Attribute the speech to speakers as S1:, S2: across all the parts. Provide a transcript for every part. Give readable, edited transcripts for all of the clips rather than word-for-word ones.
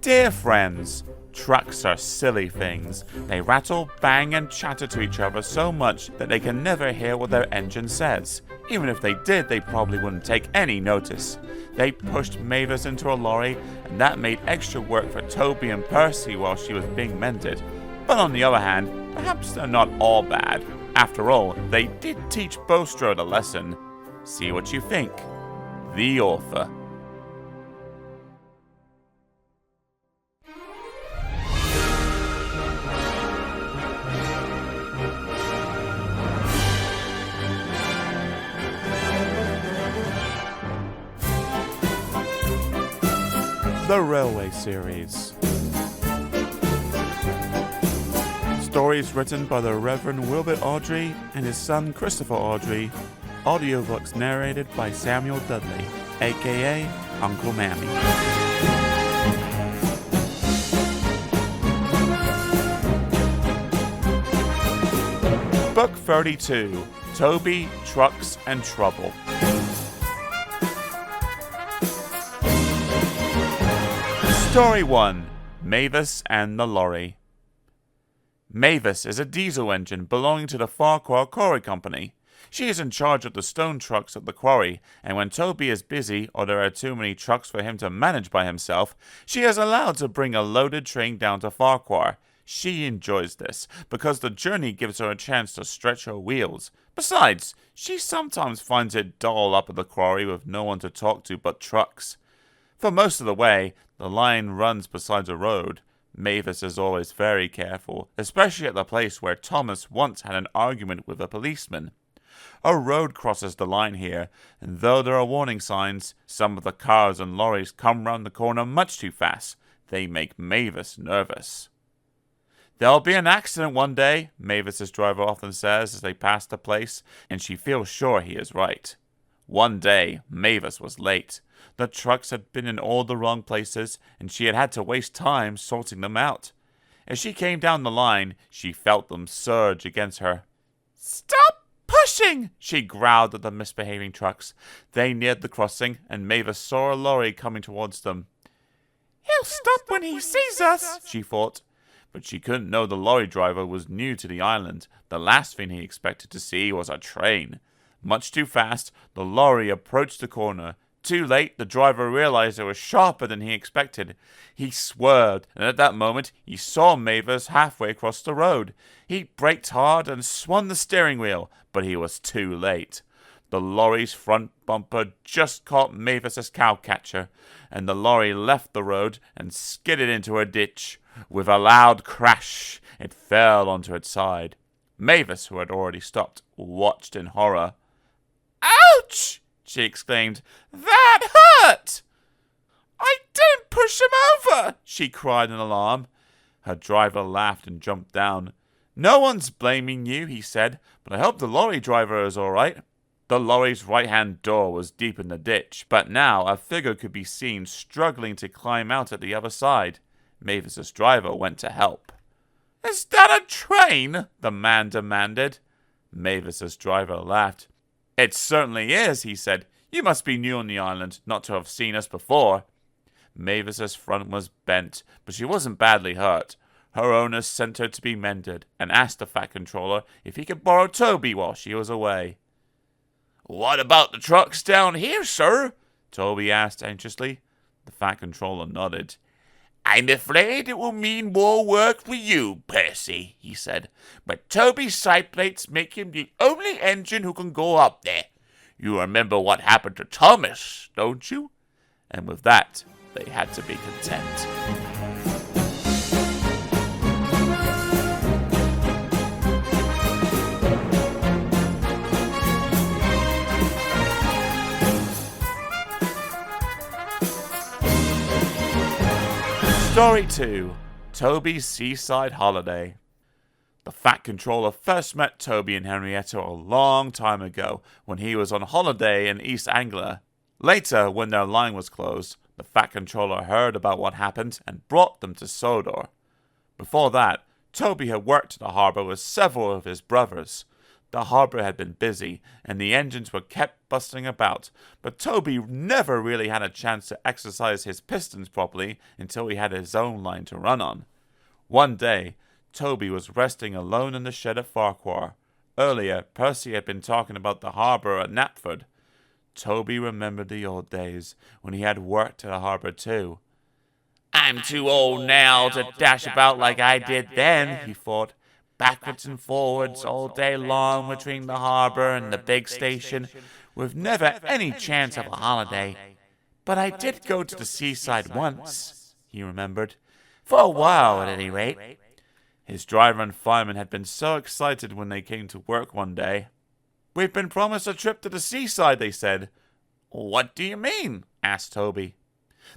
S1: Dear friends, trucks are silly things. They rattle, bang, and chatter to each other so much that they can never hear what their engine says. Even if they did, they probably wouldn't take any notice. They pushed Mavis into a lorry, and that made extra work for Toby and Percy while she was being mended. But on the other hand, perhaps they're not all bad. After all, they did teach Bulstrode a lesson. See what you think. The author. The Railway Series. Stories written by the Reverend Wilbert Awdry and his son Christopher Awdry. Audiobooks narrated by Samuel Dudley, aka Uncle Mammy. Book 32, Toby, Trucks, and Trouble. Story 1, Mavis and the Lorry. Mavis is a diesel engine belonging to the Ffarquhar Quarry Company. She is in charge of the stone trucks at the quarry, and when Toby is busy or there are too many trucks for him to manage by himself, she is allowed to bring a loaded train down to Ffarquhar. She enjoys this, because the journey gives her a chance to stretch her wheels. Besides, she sometimes finds it dull up at the quarry with no one to talk to but trucks. For most of the way, the line runs beside a road. Mavis is always very careful, especially at the place where Thomas once had an argument with a policeman. A road crosses the line here, and though there are warning signs, some of the cars and lorries come round the corner much too fast. They make Mavis nervous. "There'll be an accident one day," Mavis's driver often says as they pass the place, and she feels sure he is right. One day, Mavis was late. The trucks had been in all the wrong places, and she had to waste time sorting them out. As she came down the line, she felt them surge against her. "Stop pushing!" she growled at the misbehaving trucks. They neared the crossing, and Mavis saw a lorry coming towards them. "He'll stop when he sees us," she thought. But she couldn't know the lorry driver was new to the island. The last thing he expected to see was a train. Much too fast, the lorry approached the corner. Too late, the driver realized it was sharper than he expected. He swerved, and at that moment, he saw Mavis halfway across the road. He braked hard and swung the steering wheel, but he was too late. The lorry's front bumper just caught Mavis's cowcatcher, and the lorry left the road and skidded into a ditch. With a loud crash, it fell onto its side. Mavis, who had already stopped, watched in horror. "Ouch!" she exclaimed. "That hurt!" "I didn't push him over!" she cried in alarm. Her driver laughed and jumped down. "No one's blaming you," he said, "but I hope the lorry driver is all right." The lorry's right-hand door was deep in the ditch, but now a figure could be seen struggling to climb out at the other side. Mavis's driver went to help. "Is that a train?" the man demanded. Mavis's driver laughed. "It certainly is," he said. "You must be new on the island, not to have seen us before." Mavis's front was bent, but she wasn't badly hurt. Her owner sent her to be mended, and asked the Fat Controller if he could borrow Toby while she was away. "What about the trucks down here, sir?" Toby asked anxiously. The Fat Controller nodded. "I'm afraid it will mean more work for you, Percy," he said. "But Toby's side plates make him the only engine who can go up there. You remember what happened to Thomas, don't you?" And with that, they had to be content. Story 2, Toby's Seaside Holiday. The Fat Controller first met Toby and Henrietta a long time ago when he was on holiday in East Anglia. Later, when their line was closed, the Fat Controller heard about what happened and brought them to Sodor. Before that, Toby had worked at the harbour with several of his brothers. The harbour had been busy, and the engines were kept bustling about, but Toby never really had a chance to exercise his pistons properly until he had his own line to run on. One day, Toby was resting alone in the shed at Ffarquhar. Earlier, Percy had been talking about the harbour at Knapford. Toby remembered the old days, when he had worked at a harbour too.
S2: I'm too old now to dash about like I did then, he thought. Backwards and forwards all day long between the harbour and the big station, with never any chance of a holiday. But I did go to the seaside once, he remembered. For a while, at any rate.
S1: His driver and fireman had been so excited when they came to work one day. "We've been promised a trip to the seaside," they said.
S2: "What do you mean?" asked Toby.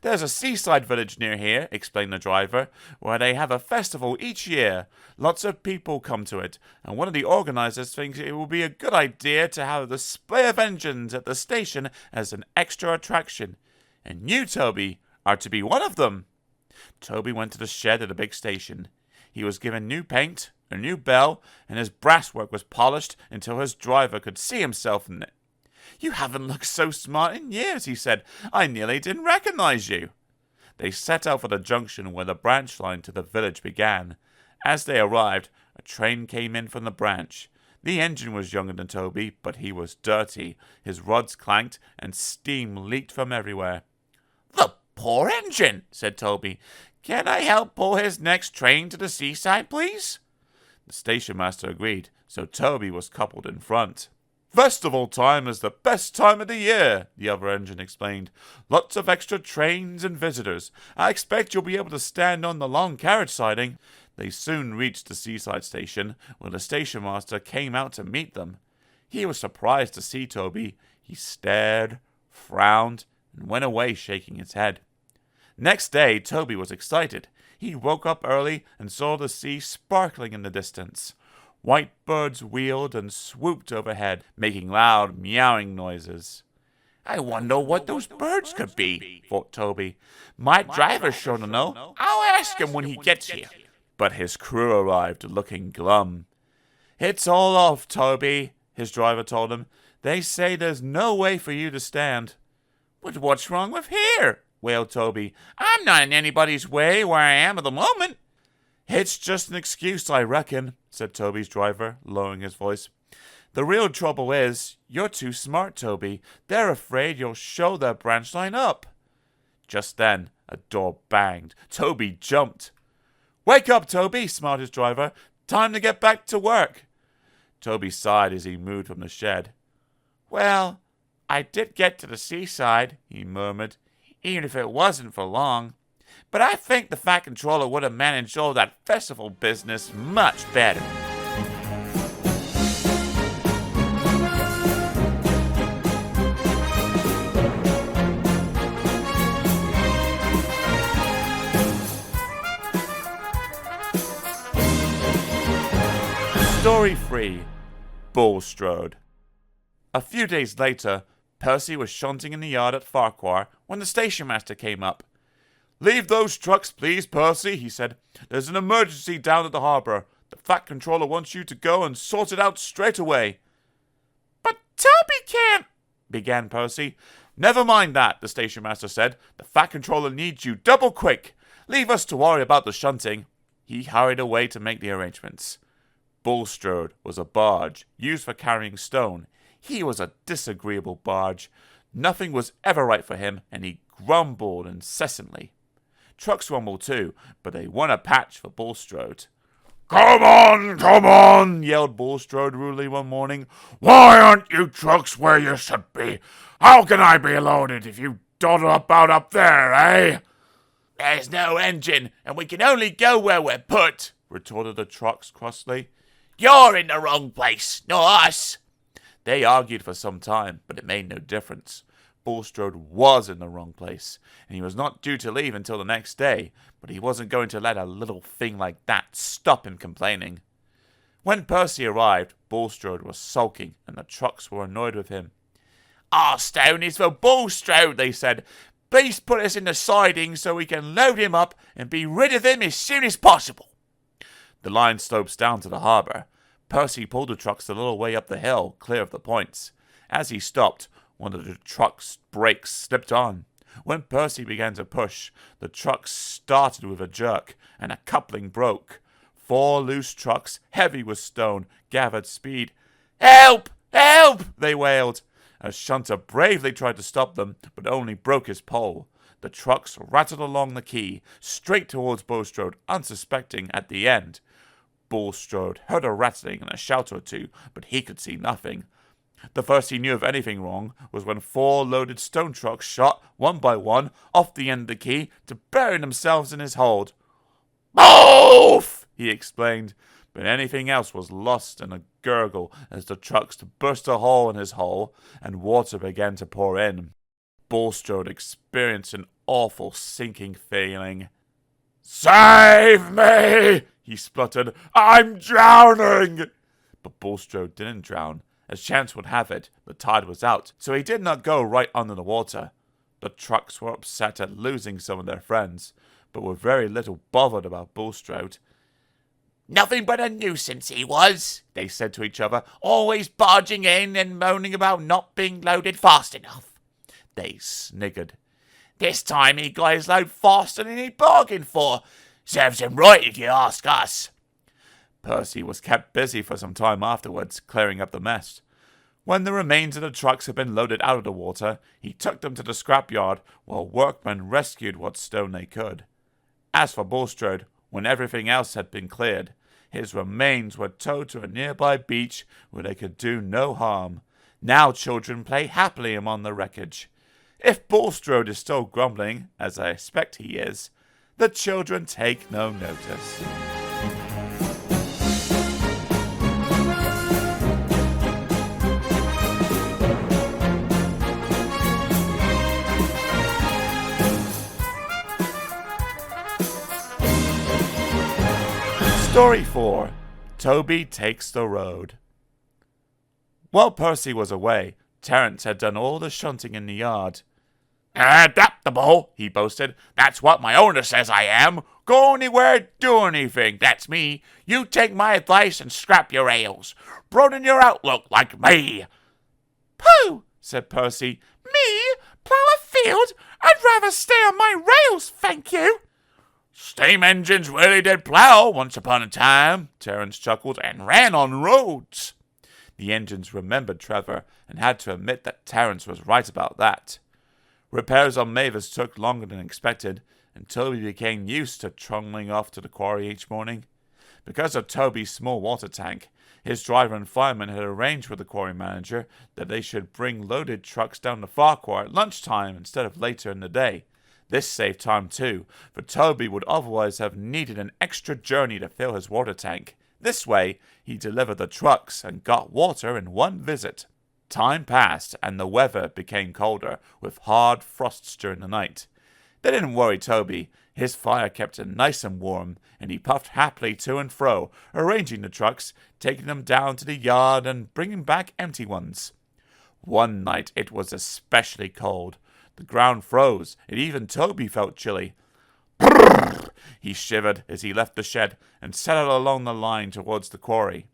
S1: "There's a seaside village near here," explained the driver, "where they have a festival each year. Lots of people come to it, and one of the organizers thinks it will be a good idea to have a display of engines at the station as an extra attraction. And you, Toby, are to be one of them." Toby went to the shed at the big station. He was given new paint, a new bell, and his brasswork was polished until his driver could see himself in it. "You haven't looked so smart in years," he said. "I nearly didn't recognize you." They set out for the junction where the branch line to the village began. As they arrived, a train came in from the branch. The engine was younger than Toby, but he was dirty. His rods clanked, and steam leaked from everywhere.
S2: "The poor engine," said Toby. "Can I help pull his next train to the seaside, please?"
S1: The station master agreed, so Toby was coupled in front. "Festival time is the best time of the year," the other engine explained. "Lots of extra trains and visitors. I expect you'll be able to stand on the long carriage siding." They soon reached the seaside station, where the station master came out to meet them. He was surprised to see Toby. He stared, frowned, and went away shaking his head. Next day, Toby was excited. He woke up early and saw the sea sparkling in the distance. White birds wheeled and swooped overhead, making loud meowing noises.
S2: "I wonder what those birds could be," thought Toby. "My driver's sure to know. I'll ask him when he gets here."
S1: But his crew arrived looking glum. "It's all off, Toby," his driver told him. "They say there's no way for you to stand."
S2: "But what's wrong with here?" wailed Toby. "I'm not in anybody's way where I am at the moment."
S1: "It's just an excuse, I reckon," said Toby's driver, lowering his voice. "The real trouble is, you're too smart, Toby. They're afraid you'll show their branch line up." Just then, a door banged. Toby jumped. "Wake up, Toby," smiled his driver. "Time to get back to work." Toby sighed as he moved from the shed.
S2: "Well, I did get to the seaside," he murmured, "even if it wasn't for long. But I think the Fat Controller would have managed all that festival business much better."
S1: Story 3. Bulstrode. A few days later, Percy was shunting in the yard at Ffarquhar when the station master came up. "Leave those trucks, please, Percy," he said. "There's an emergency down at the harbour. The Fat Controller wants you to go and sort it out straight away."
S2: "But Toby can't,"
S1: began Percy. "Never mind that," the station master said. "The Fat Controller needs you double quick. Leave us to worry about the shunting." He hurried away to make the arrangements. Bulstrode was a barge used for carrying stone. He was a disagreeable barge. Nothing was ever right for him, and he grumbled incessantly. Trucks grumbled too, but they weren't a patch for Bulstrode.
S3: Come on, yelled Bulstrode rudely one morning. "Why aren't you trucks where you should be? How can I be loaded if you dawdle about up there, eh?"
S2: "There's no engine, and we can only go where we're put," retorted the trucks crossly. "You're in the wrong place, not us."
S1: They argued for some time, but it made no difference. Bulstrode was in the wrong place, and he was not due to leave until the next day, but he wasn't going to let a little thing like that stop him complaining. When Percy arrived, Bulstrode was sulking, and the trucks were annoyed with him.
S2: "Our stone is for Bulstrode," they said. "Please put us in the siding so we can load him up and be rid of him as soon as possible."
S1: The line slopes down to the harbour. Percy pulled the trucks a little way up the hill, clear of the points. As he stopped, one of the truck's brakes slipped on. When Percy began to push, the truck started with a jerk, and a coupling broke. 4 loose trucks, heavy with stone, gathered speed. "Help! Help!" they wailed. A shunter bravely tried to stop them, but only broke his pole. The trucks rattled along the quay, straight towards Bulstrode, unsuspecting at the end. Bulstrode heard a rattling and a shout or two, but he could see nothing. The first he knew of anything wrong was when 4 loaded stone trucks shot, one by one, off the end of the quay to bury themselves in his hold. "Move!" he explained, but anything else was lost in a gurgle as the trucks burst a hole in his hull and water began to pour in. Bulstrode experienced an awful sinking feeling.
S3: "Save me!" he spluttered. "I'm drowning!"
S1: But Bulstrode didn't drown. As chance would have it, the tide was out, so he did not go right under the water. The trucks were upset at losing some of their friends, but were very little bothered about Bulstrode.
S2: "Nothing but a nuisance he was," they said to each other, "always barging in and moaning about not being loaded fast enough." They sniggered. "This time he got his load faster than he bargained for. Serves him right if you ask us."
S1: Percy was kept busy for some time afterwards, clearing up the mess. When the remains of the trucks had been loaded out of the water, he took them to the scrapyard while workmen rescued what stone they could. As for Bulstrode, when everything else had been cleared, his remains were towed to a nearby beach where they could do no harm. Now children play happily among the wreckage. If Bulstrode is still grumbling, as I expect he is, the children take no notice. Story 4. Toby Takes the Road. While Percy was away, Terence had done all the shunting in the yard.
S3: "Adaptable," he boasted. "That's what my owner says I am. Go anywhere, do anything. That's me. You take my advice and scrap your rails. Broaden your outlook like me."
S2: "Pooh,"
S1: said Percy.
S2: "Me? Plough a field? I'd rather stay on my rails, thank you."
S3: "Steam engines really did plough once upon a time," Terence chuckled, "and ran on roads."
S1: The engines remembered Trevor and had to admit that Terence was right about that. Repairs on Mavis took longer than expected, and Toby became used to trundling off to the quarry each morning. Because of Toby's small water tank, his driver and fireman had arranged with the quarry manager that they should bring loaded trucks down to Ffarquhar at lunchtime instead of later in the day. This saved time too, for Toby would otherwise have needed an extra journey to fill his water tank. This way, he delivered the trucks and got water in one visit. Time passed, and the weather became colder, with hard frosts during the night. They didn't worry Toby. His fire kept him nice and warm, and he puffed happily to and fro, arranging the trucks, taking them down to the yard and bringing back empty ones. One night it was especially cold. The ground froze, and even Toby felt chilly. "Brrr!" he shivered as he left the shed and set out along the line towards the quarry.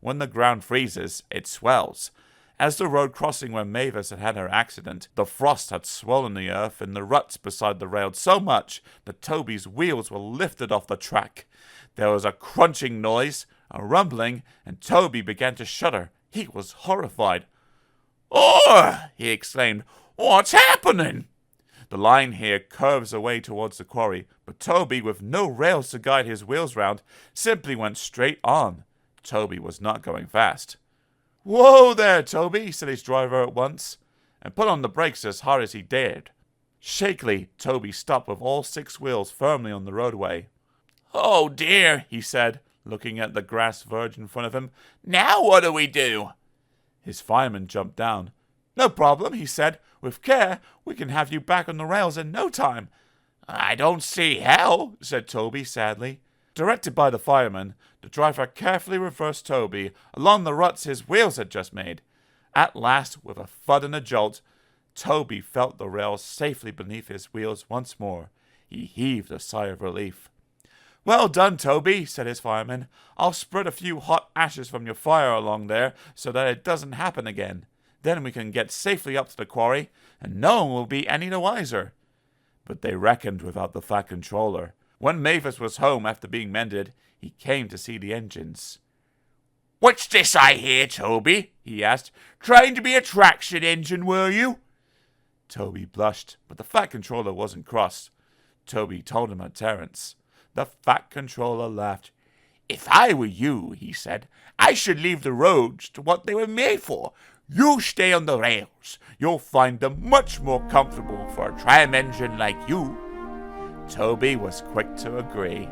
S1: When the ground freezes, it swells. As the road crossing where Mavis had had her accident, the frost had swollen the earth in the ruts beside the rails so much that Toby's wheels were lifted off the track. There was a crunching noise, a rumbling, and Toby began to shudder. He was horrified.
S3: "Oh!" he exclaimed. "What's happening?"
S1: The line here curves away towards the quarry, but Toby, with no rails to guide his wheels round, simply went straight on. Toby was not going fast. "Whoa there, Toby," said his driver at once, and put on the brakes as hard as he dared. Shakily, Toby stopped with all 6 wheels firmly on the roadway.
S2: "Oh dear,"
S1: he said, looking at the grass verge in front of him.
S2: "Now what do we do?"
S1: His fireman jumped down. "No problem," he said. "With care, we can have you back on the rails in no time."
S2: "I don't see how,"
S1: said Toby sadly. Directed by the fireman, the driver carefully reversed Toby along the ruts his wheels had just made. At last, with a thud and a jolt, Toby felt the rails safely beneath his wheels once more. He heaved a sigh of relief. Well done, Toby, said his fireman. I'll spread a few hot ashes from your fire along there so that it doesn't happen again. Then we can get safely up to the quarry, and no one will be any the wiser. But they reckoned without the Fat Controller. When Mavis was home after being mended, he came to see the engines.
S2: "What's this I hear, Toby?" he asked. "Trying to be a traction engine, were you?"
S1: Toby blushed, but the Fat Controller wasn't cross. Toby told him at Terence. The Fat Controller laughed.
S2: "If I were you," he said, "I should leave the roads to what they were made for. You stay on the rails. You'll find them much more comfortable for a tram engine like you."
S1: Toby was quick to agree.